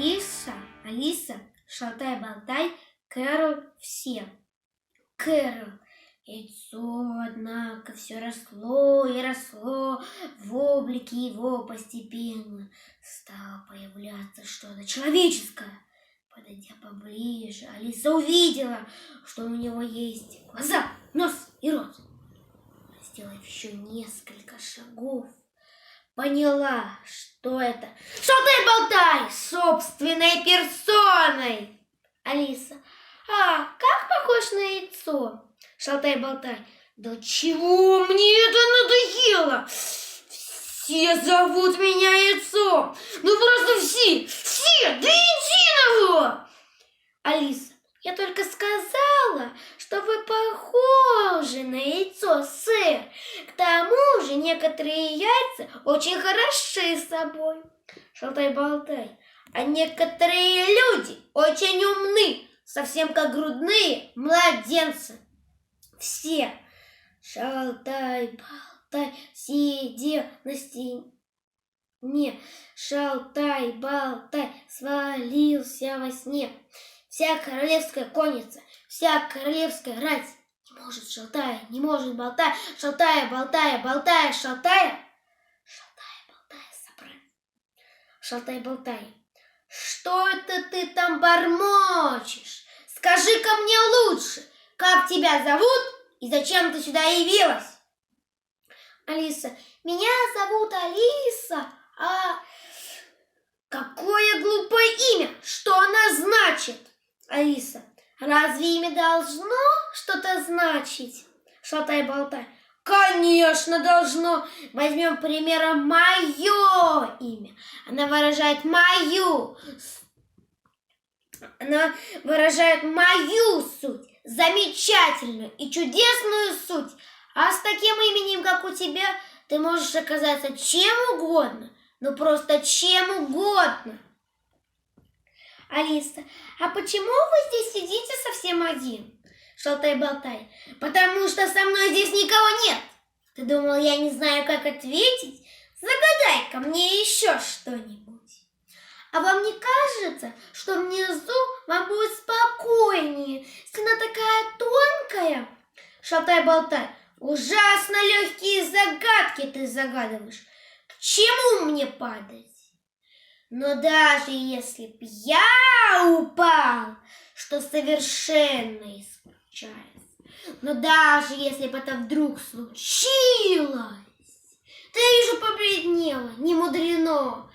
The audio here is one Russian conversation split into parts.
Алиса, шалтай-болтай, Кэрол, все. Кэрол. Яйцо, однако, все росло и росло, в облике его постепенно стало появляться что-то человеческое. Подойдя поближе, Алиса увидела, что у него есть глаза, нос и рот. Сделав еще несколько шагов, поняла, что это шалтай-болтай собственной персоной. Алиса: а как похож на яйцо? Шалтай-болтай: да чего мне это надоело? Все зовут меня яйцом. Ну просто все до единого. Алиса: я только сказала, что вы похожи на яйцо, сэр. К тому же некоторые яйца очень хороши собой. Шалтай-болтай: а некоторые люди очень умны, совсем как грудные младенцы. Все. Шалтай-болтай сидел на стене. Шалтай-болтай свалился во сне. Вся королевская конница, вся королевская рать не может шалтая, не может болтая, шалтая, болтая, болтая, шалтая. Шалтай-болтай собрать. Шалтай-болтай: что это ты там бормочешь? Скажи-ка мне лучше, как тебя зовут и зачем ты сюда явилась? Алиса: меня зовут Алиса. А какое глупое имя? Что оно значит? Алиса: разве имя должно что-то значить? Шалтай-болтай: конечно, должно. Возьмем примером мое имя. Оно выражает мою суть, замечательную и чудесную суть. А с таким именем, как у тебя, ты можешь оказаться чем угодно, ну просто чем угодно. Алиса: а почему вы здесь сидите совсем один? Шалтай-болтай: потому что со мной здесь никого нет. Ты думал, я не знаю, как ответить? Загадай-ка мне еще что-нибудь. А вам не кажется, что внизу вам будет спокойнее? Стена такая тонкая. Шалтай-болтай: ужасно легкие загадки ты загадываешь. К чему мне падать? Но даже если б я упал, что совершенно исключается, но даже если бы это вдруг случилось, ты, вижу, побледнела, не мудрено.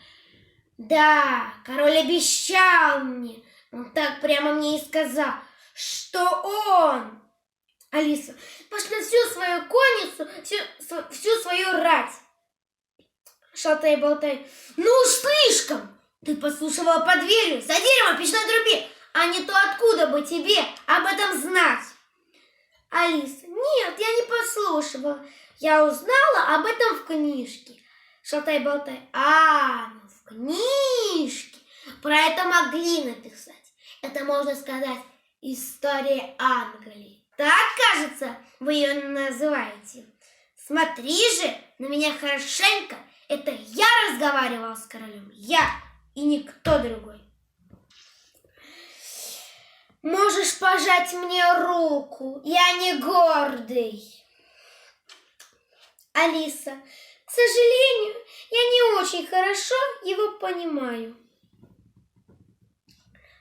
Да, король обещал мне, он так прямо мне и сказал, что он... Алиса: пошлет всю свою конницу, всю свою рать. Шалтай-болтай: ну уж слишком! Ты подслушивала под дверью, за деревом в печной трубе, а не то откуда бы тебе об этом знать? Алиса: нет, я не подслушивала, я узнала об этом в книжке. Шалтай-болтай: ну в книжке про это могли написать. Это, можно сказать, история Англии. Так, кажется, вы ее называете. Смотри же на меня хорошенько. Это я разговаривала с королем. Я и никто другой. Можешь пожать мне руку. Я не гордый. Алиса: к сожалению, я не очень хорошо его понимаю.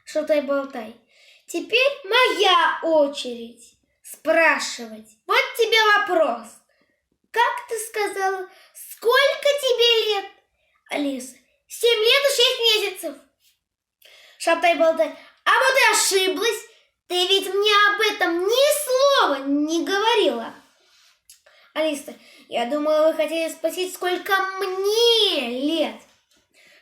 Шалтай-болтай: теперь моя очередь спрашивать. Вот тебе вопрос. Как ты сказала, сколько тебе лет? Алиса: 7 лет и 6 месяцев. Шалтай-болтай: а вот и ошиблась. Ты ведь мне об этом ни слова не говорила. Алиса: я думала, вы хотели спросить, сколько мне лет.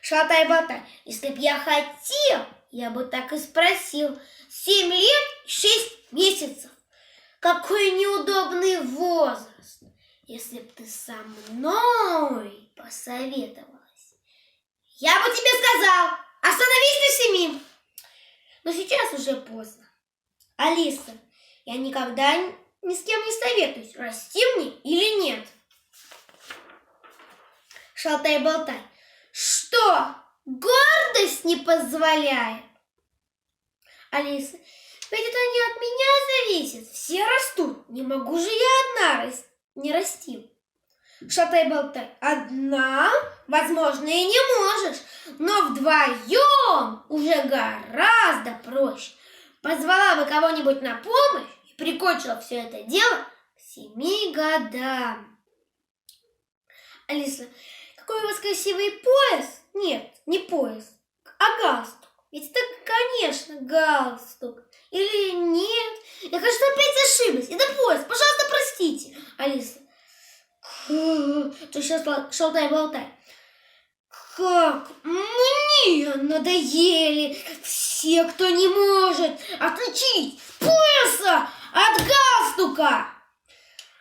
Шалтай-болтай: если б я хотел, я бы так и спросил. 7 лет и 6 месяцев. Какой неудобный возраст. Если б ты со мной посоветовалась, я бы тебе сказал, остановись на 7. Но сейчас уже поздно. Алиса: я никогда ни с кем не советуюсь, расти мне или нет. Шалтай-болтай: что? гордость не позволяет. Алиса, ведь это не от меня зависит. Все растут. Не могу же я одна не расти. Шалтай-болтай. Одна, возможно, и не можешь, но вдвоем уже гораздо проще. Позвала бы кого-нибудь на помощь и прикончила все это дело к 7 годам. Алиса, какой у вас красивый пояс? Нет, не пояс, а галстук. Ведь это, конечно, галстук. Или нет? Я, кажется, опять ошиблась. Это пояс. Пожалуйста, простите. Алиса. Ты сейчас шалтай-болтай. Как мне надоели все, кто не может отличить пояса от галстука.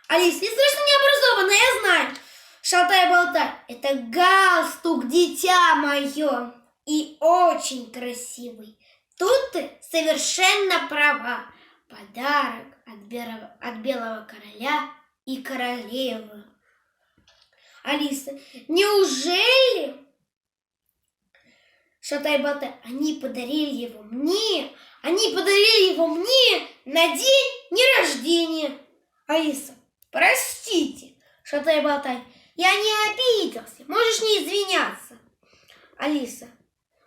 Алиса, ты страшно необразованная, я знаю. Шалтай-болтай, это галстук, дитя мое. И очень красивый. Тут ты совершенно права. Подарок от белого короля и королевы. Алиса, неужели? Шалтай-болтай, они подарили его мне. Они подарили его мне на день рождения. Алиса, простите. Шалтай-болтай, я не обиделся. Можешь не извиняться. Алиса,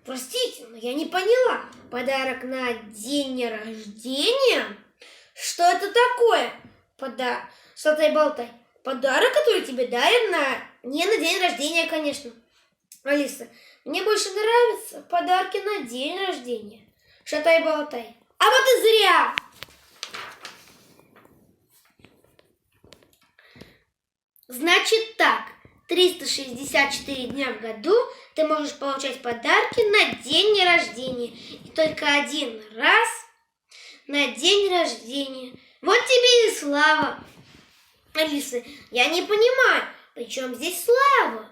простите, но я не поняла. Подарок на день рождения? Что это такое? Шалтай-болтай. Подарок, который тебе дарят не на день рождения, конечно. Алиса, мне больше нравятся подарки на день рождения. Шалтай-болтай. А вот и зря! Значит так, 364 дня в году ты можешь получать подарки на день рождения. И только один раз на день рождения. Вот тебе и слава. Алиса, я не понимаю, при чем здесь слава?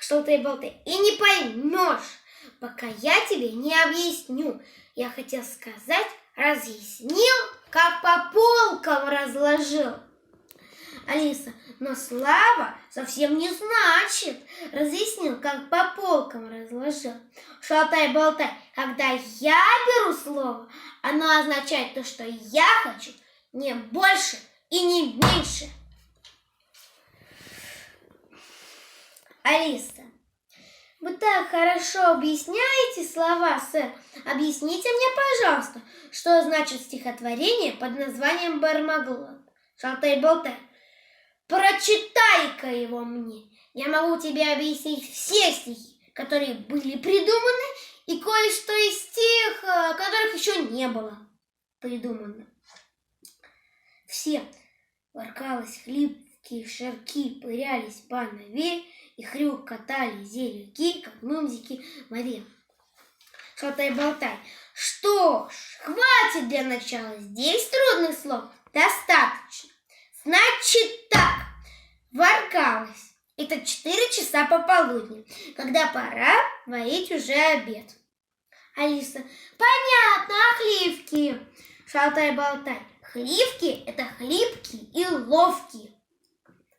Шалтай-болтай, и не поймешь, пока я тебе не объясню. Я хотел сказать, разъяснил, как по полкам разложил. Алиса, но слава совсем не значит разъяснил, как по полкам разложил. Шалтай-болтай, когда я беру слово, оно означает то, что я хочу, не больше и не меньше. Алиса, вы так хорошо объясняете слова, сэр. Объясните мне, пожалуйста, что значит стихотворение под названием «Бармаглот». Шалтай-болтай, прочитай-ка его мне. Я могу тебе объяснить все стихи, которые были придуманы, и кое-что из тех, которых еще не было придумано. Все воркалось, хлипкие шарки пырялись по нове, и хрюк катали зелюки, как мумзики в воде. Шалтай-болтай, что ж, хватит для начала, здесь трудных слов достаточно. Значит так, воркалось. Это 4 часа пополудни, когда пора варить уже обед. Алиса, понятно, а хливки? Шалтай-болтай, хливки – это хлипкие и ловкие.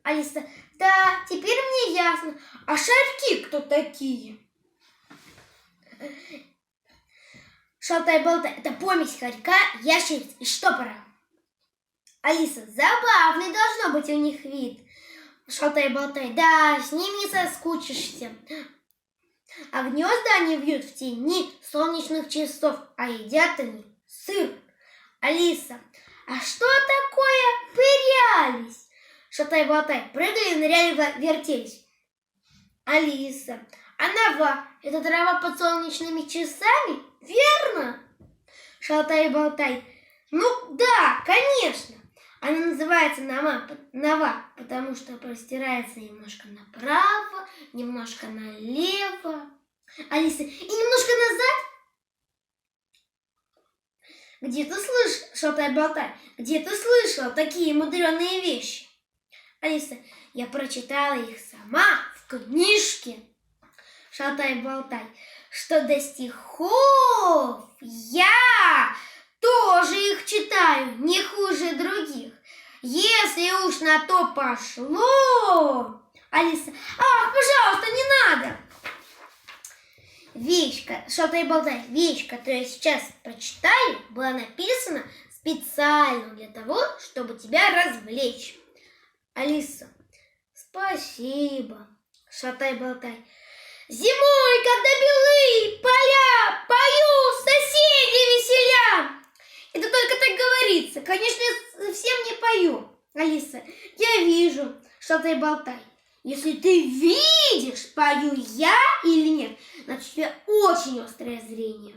Алиса, да, теперь мне ясно. А шарки кто такие? Шалтай-болтай, это помесь хорька, ящериц и штопора. Алиса, забавный должно быть у них вид. Шалтай-болтай, да, с ним не соскучишься. А гнезда они вьют в тени солнечных часов, а едят они сыр. Алиса, а что такое пырялись? Шалтай-болтай, прыгали, ныряли, вертелись. Алиса, а нова – это трава под солнечными часами? Верно? Шалтай-болтай, ну да, конечно. Она называется нова, потому что простирается немножко направо, немножко налево. Алиса, и немножко назад? Где ты слышал, Шалтай-болтай, где ты слышала такие мудреные вещи? Алиса, я прочитала их сама в книжке. Шалтай-болтай, что до стихов я тоже их читаю не хуже других. Если уж на то пошло. Алиса, ах, пожалуйста, не надо. вещь, шалтай-болтай, вещь, которую я сейчас прочитаю, была написана специально для того, чтобы тебя развлечь. Алиса, спасибо. Шалтай-болтай. Зимой, когда белые поля, пою, соседи веселя. Это только так говорится. Конечно, я совсем не пою. Алиса, я вижу, шалтай-болтай. Если ты видишь, пою я или нет, значит, у тебя очень острое зрение.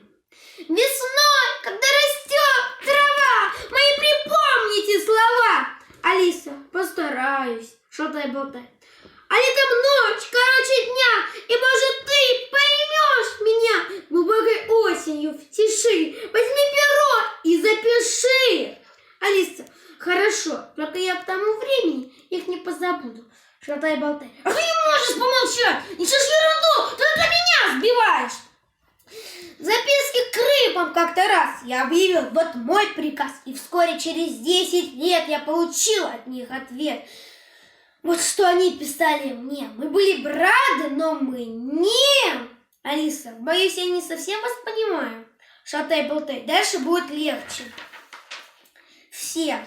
Весной, когда растет трава, мои припомните слова. Алиса, постараюсь, шалтай-болтай. А летом ночь короче дня, и, может, ты поймешь меня глубокой осенью в тиши. Возьми перо и запиши. Алиса, хорошо, только я к тому времени их не позабуду. Шалтай-болтай. А ты не можешь помолчать? Несешь ерунду, только меня сбиваешь. В записке к рыбам как-то раз я объявил, вот мой приказ. И вскоре через 10 лет я получил от них ответ. Вот что они писали мне. Мы были бы рады, но мы не. Алиса, боюсь, я не совсем вас понимаю. Шалтай-болтай, дальше будет легче. Все.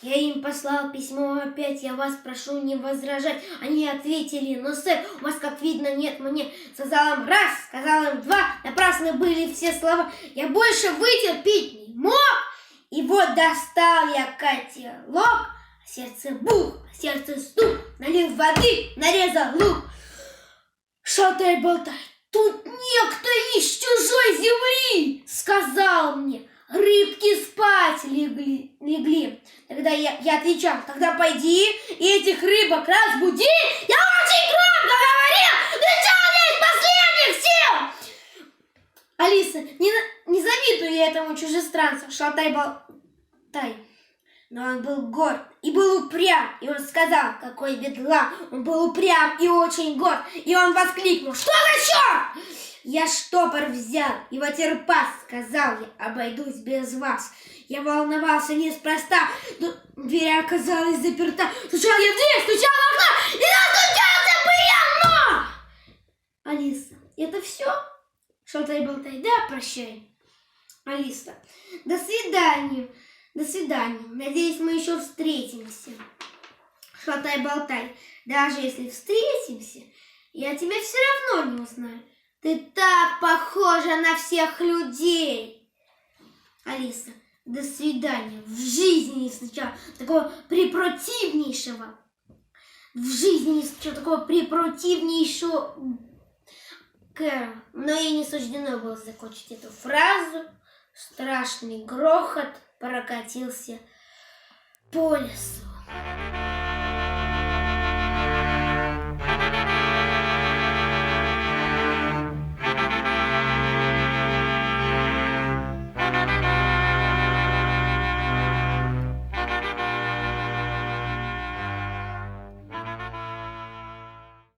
Я им послал письмо опять, я вас прошу не возражать. Они ответили, но, сэр, у вас, как видно, нет мне. Сказал им раз, сказал им два, напрасны были все слова. Я больше вытерпеть не мог. И вот достал я котелок, сердце бух, сердце стук, налил воды, нарезал лук. Шалтай-болтай, тут некто из чужой земли сказал мне. Рыбки спать легли. Тогда я отвечал, тогда пойди и этих рыбок разбуди. Я очень громко говорил, кричал я из последних сил. Алиса, не завидую я этому чужестранцу, шалтай-болтай. Но он был горд и был упрям, и он сказал, какой бедлам. Он был упрям и очень горд, и он воскликнул, что за черт? Я штопор взял и вотерпас, сказал я, обойдусь без вас. Я волновался неспроста, но дверь оказалась заперта. Стучал я в дверь, стучал в окно, и настучался бы я, но... Алиса, это все? Шалтай-болтай, да, прощай. Алиса, до свидания. До свидания. Надеюсь, мы еще встретимся. Шалтай-болтай, даже если встретимся, я тебя все равно не узнаю. Ты так похожа на всех людей. Алиса, до свидания. В жизни не встречала такого препротивнейшего. В жизни не встречала такого препротивнейшего. Но ей не суждено было закончить эту фразу. Страшный грохот прокатился по лесу.